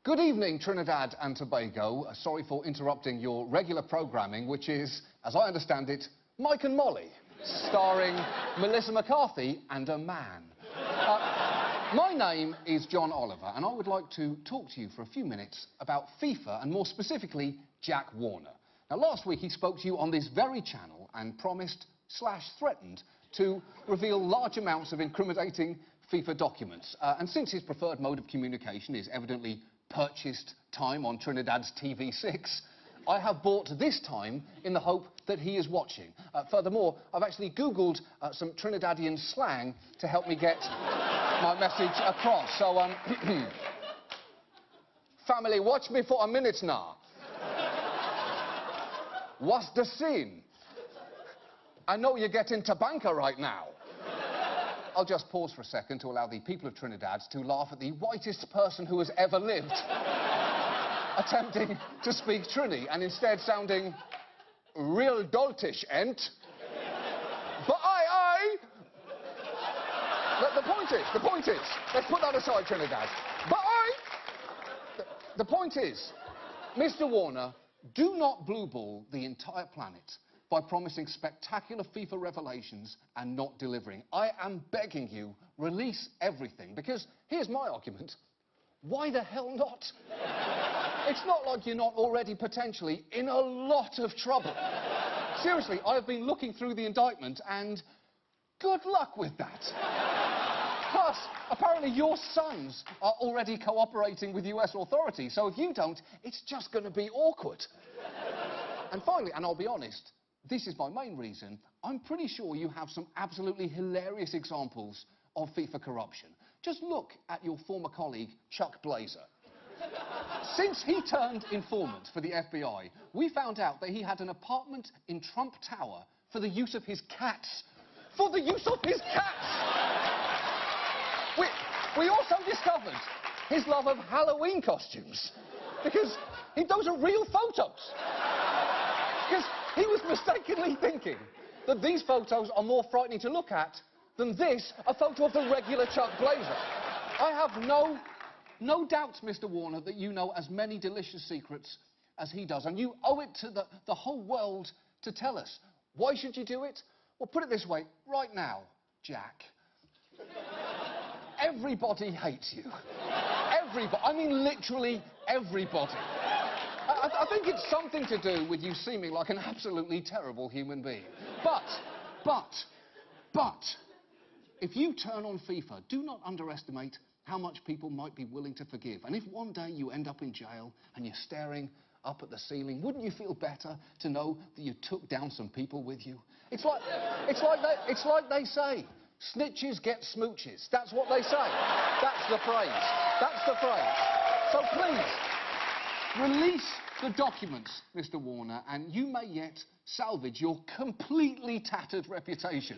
Good evening, Trinidad and Tobago. Sorry for interrupting your regular programming, which is, as I understand it, Mike and Molly, starring Melissa McCarthy and a man. My name is John Oliver, and I would like to talk to you for a few minutes about FIFA, and more specifically, Jack Warner. Now, last week he spoke to you on this very channel and promised/threatened to reveal large amounts of incriminating FIFA documents. And since his preferred mode of communication is evidently purchased time on Trinidad's TV6, I have bought this time in the hope that he is watching. Furthermore, I've actually Googled some Trinidadian slang to help me get my message across. So, family, watch me for a minute now. What's the scene? I know you're getting to banker right now. I'll just pause for a second to allow the people of Trinidad to laugh at the whitest person who has ever lived attempting to speak Trini and instead sounding real doltish, ent. But aye. The point is, let's put that aside, Trinidad. But the point is, Mr. Warner, do not blue ball the entire planet by promising spectacular FIFA revelations and not delivering. I am begging you, release everything, because here's my argument. Why the hell not? It's not like you're not already potentially in a lot of trouble. Seriously, I've been looking through the indictment and good luck with that. Plus, apparently your sons are already cooperating with US authorities, so if you don't, it's just going to be awkward. And finally, and I'll be honest, this is my main reason, I'm pretty sure you have some absolutely hilarious examples of FIFA corruption. Just look at your former colleague, Chuck Blazer. Since he turned informant for the FBI, we found out that he had an apartment in Trump Tower for the use of his cats. For the use of his cats! We also discovered his love of Halloween costumes. Because those are real photos. Because he was mistakenly thinking that these photos are more frightening to look at than this, a photo of the regular Chuck Blazer. I have no doubt, Mr. Warner, that you know as many delicious secrets as he does, and you owe it to the whole world to tell us. Why should you do it? Well, put it this way, right now, Jack, everybody hates you. Everybody, I mean literally everybody. I think it's something to do with you seeming like an absolutely terrible human being. But, if you turn on FIFA, do not underestimate how much people might be willing to forgive. And if one day you end up in jail and you're staring up at the ceiling, wouldn't you feel better to know that you took down some people with you? It's like they say, snitches get smooches. That's what they say. That's the phrase. So please, release the documents, Mr. Warner, and you may yet salvage your completely tattered reputation.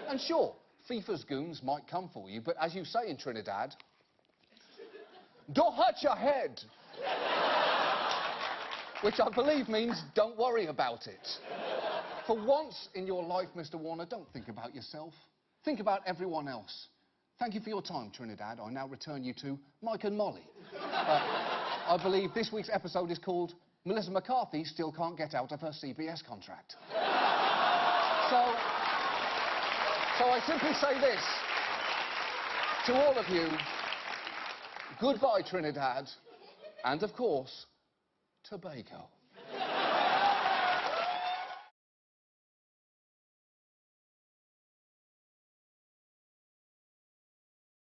And sure, FIFA's goons might come for you, but as you say in Trinidad, don't hurt your head. Which I believe means don't worry about it. For once in your life, Mr. Warner, don't think about yourself. Think about everyone else. Thank you for your time, Trinidad. I now return you to Mike and Molly. I believe this week's episode is called Melissa McCarthy Still Can't Get Out of Her CBS Contract. So I simply say this to all of you. Goodbye, Trinidad. And, of course, Tobago.